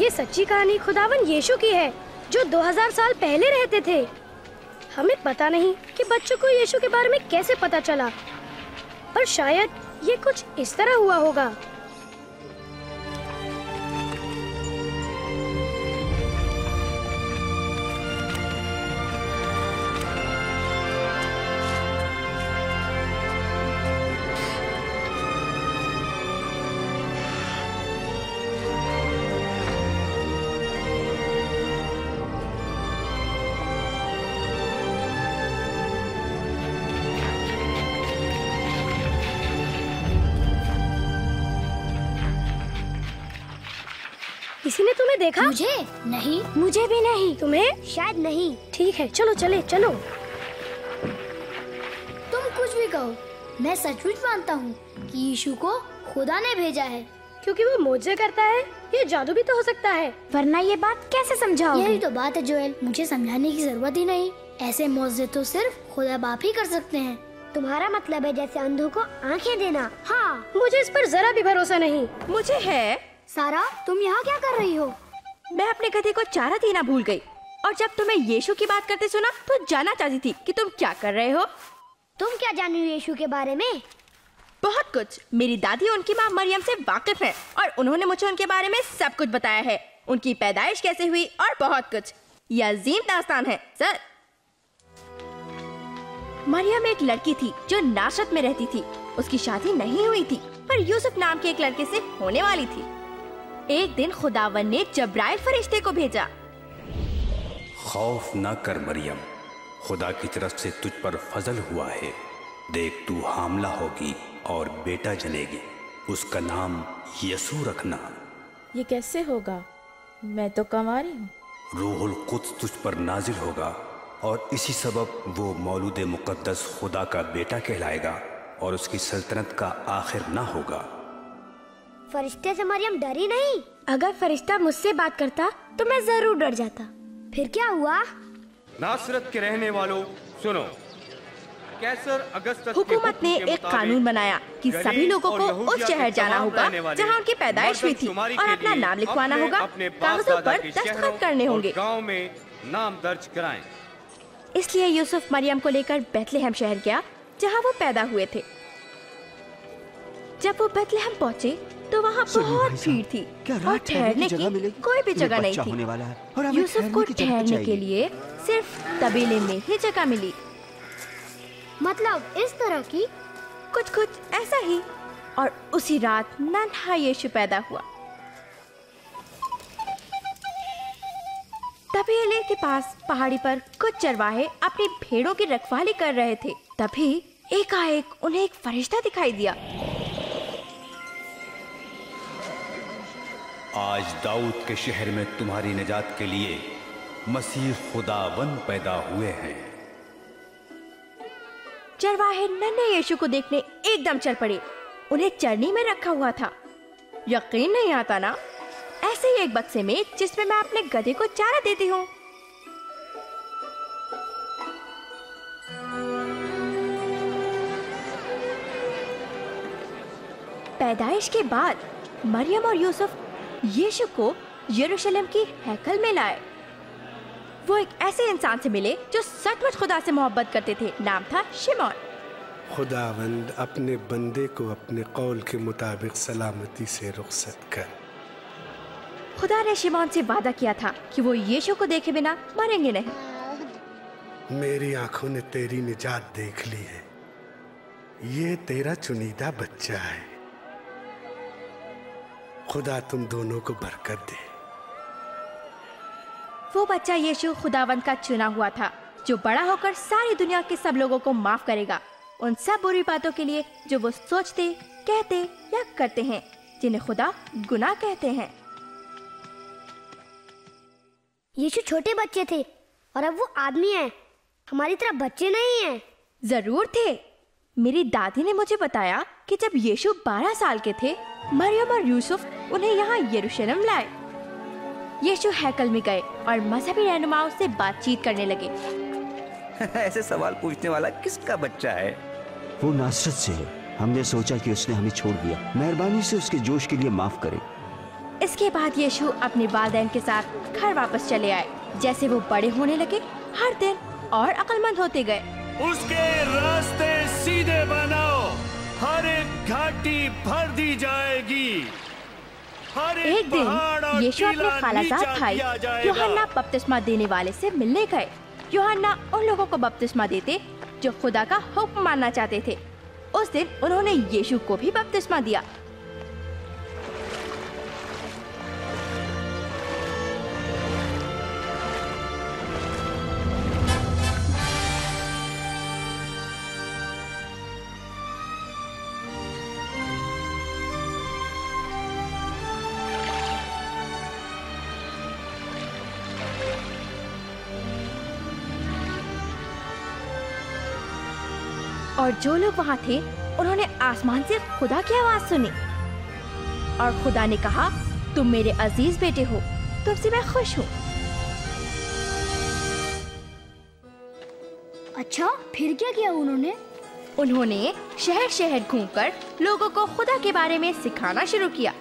ये सच्ची कहानी खुदावन यीशु की है, जो 2000 साल पहले रहते थे। हमें पता नहीं कि बच्चों को यीशु के बारे में कैसे पता चला, पर शायद ये कुछ इस तरह हुआ होगा। किसी ने तुम्हें देखा? मुझे नहीं। मुझे भी नहीं। तुम्हें? शायद नहीं। ठीक है, चलो चले चलो। तुम कुछ भी कहो, मैं सचमुच मानता हूँ कि यीशु को खुदा ने भेजा है। क्योंकि वो मोजे करता है। ये जादू भी तो हो सकता है। वरना ये बात कैसे समझाओगे? यही तो बात है जोएल, मुझे समझाने की जरूरत ही नहीं। ऐसे मोजे तो सिर्फ खुदा बाप ही कर सकते हैं। तुम्हारा मतलब है जैसे अंधों को आंखें देना? हाँ, मुझे इस पर जरा भी भरोसा नहीं। मुझे है। सारा, तुम यहाँ क्या कर रही हो? मैं अपने गधे को चारा देना भूल गई, और जब तुम्हें यीशु की बात करते सुना तो जानना चाहती थी कि तुम क्या कर रहे हो। तुम क्या जानी हो यीशु के बारे में? बहुत कुछ। मेरी दादी उनकी माँ मरियम से वाकिफ है और उन्होंने मुझे उनके बारे में सब कुछ बताया है। उनकी पैदाइश कैसे हुई और बहुत कुछ। यह अजीम दास्तान है सर। मरियम एक लड़की थी जो नासरत में रहती थी। उसकी शादी नहीं हुई थी, पर यूसुफ नाम के एक लड़के से होने वाली थी। एक दिन खुदावन ने जब्राइल फरिश्ते को भेजा। खौफ न कर मरियम, खुदा की तरफ से तुझ पर फजल हुआ है। देख, तू हामला होगी और बेटा जनेगी। उसका नाम यसू रखना। ये कैसे होगा? मैं तो कंवारी हूँ। रूहुल कुद्स तुझ पर नाजिल होगा और इसी सबब वो मौलूद मुकद्दस खुदा का बेटा कहलाएगा और उसकी सल्तनत का आखिर ना होगा। फरिश्ते से मरियम डरी नहीं? अगर फरिश्ता मुझसे बात करता तो मैं जरूर डर जाता। फिर क्या हुआ? नासरत के रहने वालों सुनो, कैसर अगस्तस हुकूमत ने एक कानून बनाया कि सभी लोगों को उस शहर जाना होगा जहां उनकी पैदाइश हुई थी और अपना नाम लिखवाना होगा। कागजों पर दस्तखत करने होंगे। गांव में नाम दर्ज कराएं। इसलिए यूसुफ मरियम को लेकर बैतलहम शहर गया जहां वो पैदा हुए थे। जब वो बैतलहम पहुंचे तो वहाँ बहुत भीड़ थी और ठहरने की कोई भी जगह नहीं थी। यूसुफ को ठहरने के लिए सिर्फ तबेले में ही जगह मिली। मतलब इस तरह की? कुछ ऐसा ही। और उसी रात नन्हा यीशु पैदा हुआ। तबेले के पास पहाड़ी पर कुछ चरवाहे अपनी भेड़ों की रखवाली कर रहे थे। तभी एकाएक उन्हें एक फरिश्ता दिखाई दिया। आज दाऊद के शहर में तुम्हारी निजात के लिए मसीह खुदावन पैदा हुए हैं। चरवाहे नन्हे यीशु को देखने एकदम चल पड़े। उन्हें चरनी में रखा हुआ था। यकीन नहीं आता ना, ऐसे ही एक बक्से में जिसमें मैं अपने गधे को चारा देती हूँ। पैदाइश के बाद मरियम और यूसुफ यीशु को यरूशलेम की हैकल में लाए। वो एक ऐसे इंसान से मिले जो सचमुच खुदा से मोहब्बत करते थे। नाम था शिमोन। खुदावंद अपने बंदे को अपने कौल के मुताबिक सलामती से रुखसत कर। खुदा ने शिमोन से वादा किया था कि वो यीशु को देखे बिना मरेंगे नहीं। मेरी आंखों ने तेरी निजात देख ली है। ये तेरा चुनीदा बच्चा है। खुदा तुम दोनों को बरकत दे। वो बच्चा यीशु खुदावंद का चुना हुआ था, जो बड़ा होकर सारी दुनिया के सब लोगों को माफ करेगा, उन सब बुरी बातों के लिए जो वो सोचते, कहते या करते हैं, जिन्हें खुदा गुनाह कहते हैं। यीशु छोटे बच्चे थे और अब वो आदमी हैं। हमारी तरह बच्चे नहीं हैं। जरूर थे। मेरी दादी ने मुझे बताया कि जब यीशु 12 साल के थे, मरियम और यूसुफ उन्हें यहाँ यरूशलेम लाए। यीशु हैकल में गए और मजहबी रहनुमाओं से बातचीत करने लगे। ऐसे सवाल पूछने वाला किसका बच्चा है? वो नासरत से है। हमने सोचा कि उसने हमें छोड़ दिया। मेहरबानी से उसके जोश के लिए माफ करें। इसके बाद यीशु अपने वालिदैन के साथ घर वापस चले आए। जैसे वो बड़े होने लगे, हर दिन और अक्लमंद होते गए। उसके रास्ते सीधे बनाओ, हर एक घाटी भर दी जाएगी, हर एक दिन यीशु अपने खालाजाद भाई यूहन्ना बपतिस्मा देने वाले से मिलने गए। यूहन्ना उन लोगों को बपतिस्मा देते जो खुदा का हुक्म मानना चाहते थे। उस दिन उन्होंने यीशु को भी बपतिस्मा दिया। और जो लोग वहाँ थे उन्होंने आसमान से खुदा की आवाज सुनी और खुदा ने कहा, तुम मेरे अजीज बेटे हो, तुमसे मैं खुश हूँ। अच्छा, फिर क्या किया उन्होंने? उन्होंने शहर शहर घूमकर लोगों को खुदा के बारे में सिखाना शुरू किया।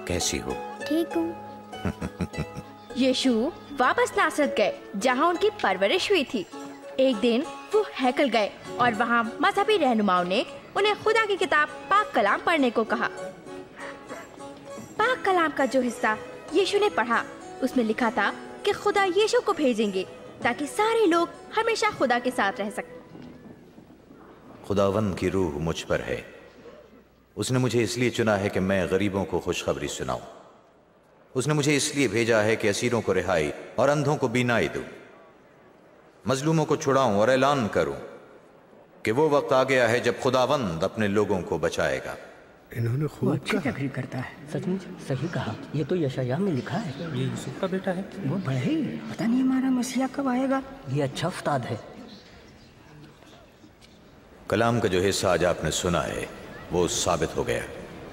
कैसी हो? ठीक हूँ। यीशु वापस नासरत गए जहाँ उनकी परवरिश हुई थी। एक दिन वो हैकल गए और वहाँ मजहबी रहनुमाओं ने उन्हें खुदा की किताब पाक कलाम पढ़ने को कहा। पाक कलाम का जो हिस्सा यीशु ने पढ़ा, उसमें लिखा था कि खुदा यीशु को भेजेंगे ताकि सारे लोग हमेशा खुदा के साथ रह सकें। खुदावंद की रूह मुझ पर है, उसने मुझे इसलिए चुना है कि मैं गरीबों को खुशखबरी सुनाऊं। उसने मुझे इसलिए भेजा है कि असीरों को रिहाई और अंधों को बीनाई दूं, मजलूमों को छुड़ाऊं और ऐलान करूं कि वो वक्त आ गया है जब खुदावंद अपने लोगों को बचाएगा। इन्होंने खूब अच्छी तकरीर करता है, सचमुच सही कहा। ये तो यशायाह में लिखा है। ये यूसुफ का बेटा है। वो बढ़े, पता नहीं हमारा मसीहा कब आएगा। ये अच्छा उस्ताद है। कलाम का जो हिस्सा आज आपने सुना है वो साबित हो गया।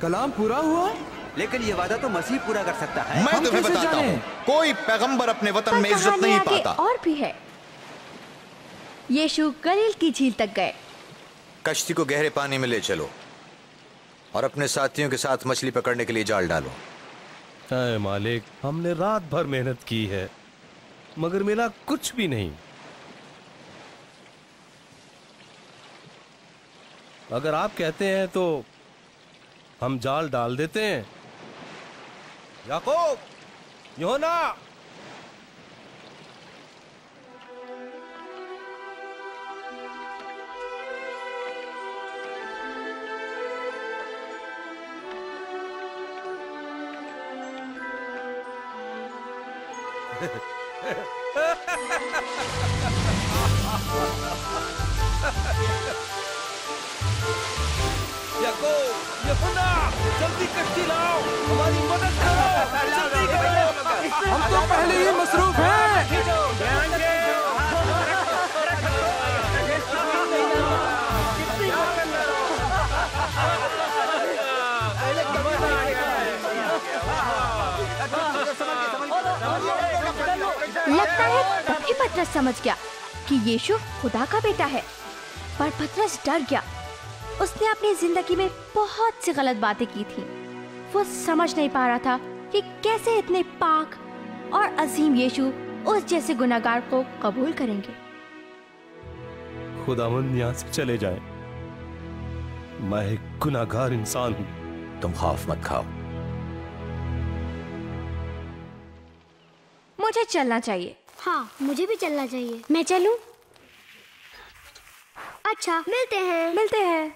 कलाम पूरा हुआ, लेकिन ये वादा तो मसीह पूरा कर सकता है। मैं तुम्हें बताता हूँ, कोई पैगंबर अपने वतन में इज्जत नहीं पाता। और भी है। यीशु गलील की झील तक गए। कश्ती को गहरे पानी में ले चलो और अपने साथियों के साथ मछली पकड़ने के लिए जाल डालो। ऐ मालिक, हमने रात भर मेहनत की है मगर मिला कुछ भी नहीं। अगर आप कहते हैं तो हम जाल डाल देते हैं। याकूब, यूहन्ना, यूहन्ना, जल्दी कश्ती लाओ, हमारी मदद करो, जल्दी करो। हम तो पहले ही मसरूफ हैं। लगता है तभी पतरस समझ गया कि यीशु खुदा का बेटा है, पर पतरस डर गया। उसने अपनी जिंदगी में बहुत सी गलत बातें की थी। वो समझ नहीं पा रहा था कि कैसे इतने पाक और अजीम यीशु उस जैसे गुनाहगार को कबूल करेंगे। खुदावंद यहाँ से चले जाए, मैं एक गुनाहगार इंसान हूँ। तुम खौफ मत खाओ। मुझे चलना चाहिए। हाँ, मुझे भी चलना चाहिए। मैं चलूं? अच्छा, मिलते हैं। मिलते हैं।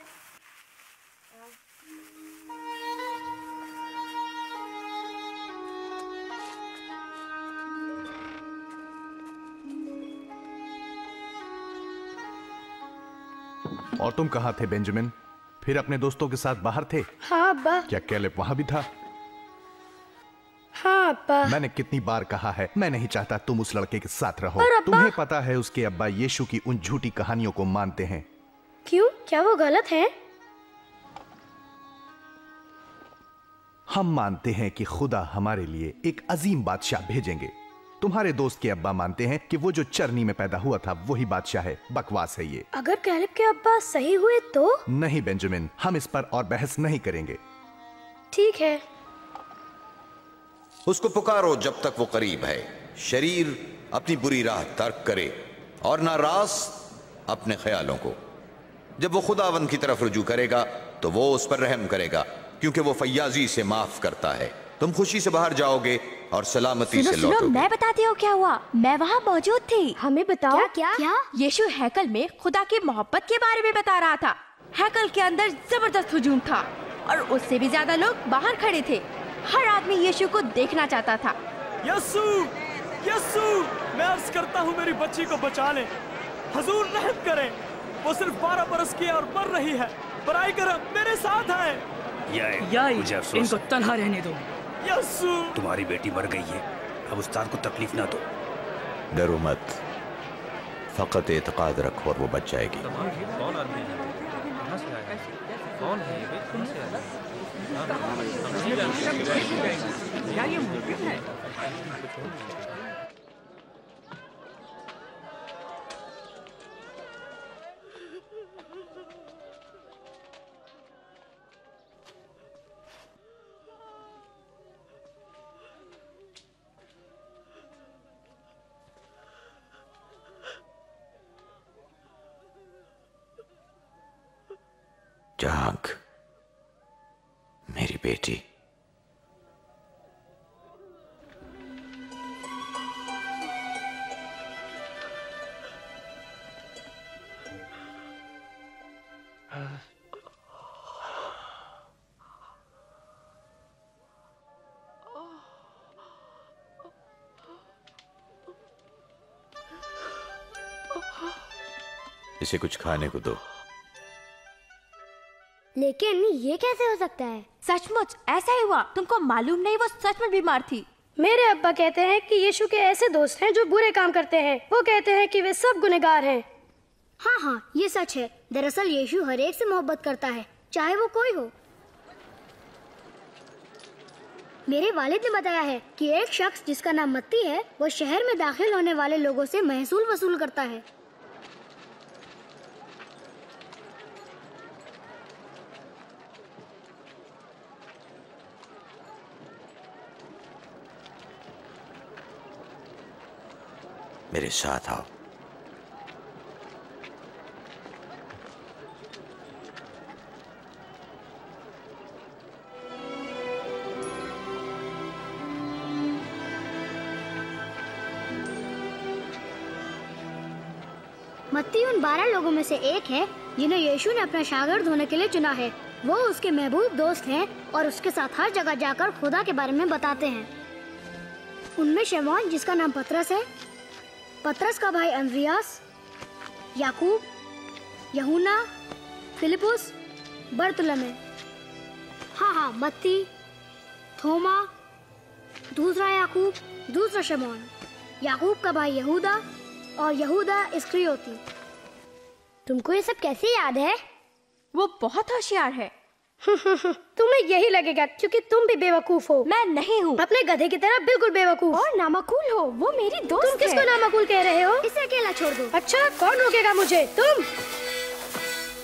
और तुम कहाँ थे बेंजामिन? फिर अपने दोस्तों के साथ बाहर थे? हाँ अब्बा। क्या कैलेब वहाँ भी था? हाँ अब्बा। मैंने कितनी बार कहा है, मैं नहीं चाहता तुम उस लड़के के साथ रहो। पर अब्बा। तुम्हें पता है उसके अब्बा यीशु की उन झूठी कहानियों को मानते हैं। क्यों? क्या वो गलत है? हम मानते हैं कि खुदा हमारे लिए एक अजीम बादशाह भेजेंगे। तुम्हारे दोस्त के अब्बा मानते हैं कि वो जो चरनी में पैदा हुआ था वही बादशाह है। बकवास है ये। अगर कैलेब के अब्बा सही हुए तो? नहीं बेंजामिन, हम इस पर और बहस नहीं करेंगे। ठीक है। उसको पुकारो जब तक वो करीब है। शरीर अपनी बुरी राह तर्क करे और नाराज अपने ख्यालों को। जब वो खुदावंद की तरफ रुजू करेगा तो वो उस पर रहम करेगा, क्योंकि वो फैयाजी से माफ करता है। तुम खुशी से बाहर जाओगे और सलामती से लौटोगे। सुनो, मैं बताती हूँ क्या हुआ। मैं वहाँ मौजूद थी। हमें बताओ। क्या? यीशु हैकल में खुदा की मोहब्बत के बारे में बता रहा था। हैकल के अंदर जबरदस्त हुजूम था और उससे भी ज्यादा लोग बाहर खड़े थे। हर आदमी यीशु को देखना चाहता था। यस्सु, यस्सु, मैं अर्ज करता हूँ मेरी बच्ची को बचा लें। हुजूर रहम करें, वो सिर्फ 12 बरस की है और मर रही है। बराए करम मेरे साथ है। मुझे अफसोस, इनको तन्हा रहने दो। यस्सु, तुम्हारी बेटी मर गई है, अब उस्ताद को तकलीफ ना दो। डरो मत, फकत एतकाद रखो और वो बच जाएगी। कौन है? क्या ये मुमकिन है? जाग मेरी बेटी। इसे कुछ खाने को दो। लेकिन ये कैसे हो सकता है? सचमुच ऐसा ही हुआ। तुमको मालूम नहीं, वो सच में बीमार थी। मेरे अब्बा कहते हैं कि यीशु के ऐसे दोस्त हैं जो बुरे काम करते हैं। वो कहते हैं कि वे सब गुनहगार हैं। हाँ, ये सच है। दरअसल यीशु हर एक से मोहब्बत करता है, चाहे वो कोई हो। मेरे वालिद ने बताया है कि एक शख्स जिसका नाम मत्ती है, वो शहर में दाखिल होने वाले लोगों से महसूल वसूल करता है। मेरे साथ आओ। मत्ती उन 12 लोगों में से एक है जिन्हें यीशु ने अपना शागिर्द होने के लिए चुना है। वो उसके महबूब दोस्त हैं और उसके साथ हर जगह जाकर खुदा के बारे में बताते हैं। उनमें शमौन जिसका नाम पतरस है, पतरस का भाई अंद्रियास, याकूब, यूहन्ना, फिलिपुस, बरतुलमै, हाँ मत्ती, थोमा, दूसरा याकूब, दूसरा शमौन, याकूब का भाई यहूदा और यहूदा इस्करियोती। तुमको ये सब कैसे याद है? वो बहुत होशियार है। तुम्हें यही लगेगा क्योंकि तुम भी बेवकूफ हो। मैं नहीं हूँ। अपने गधे की तरह बिल्कुल बेवकूफ और नामाकूल हो। वो मेरी दोस्त तुम किसको नामाकूल कह रहे हो? इसे अकेला छोड़ दो। अच्छा, कौन रोकेगा मुझे? तुम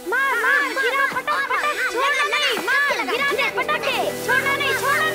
मार गिरा, पटक, छोड़ना नहीं, मार गिरा दे, पटक दे, छोड़ना नहीं, छोड़ना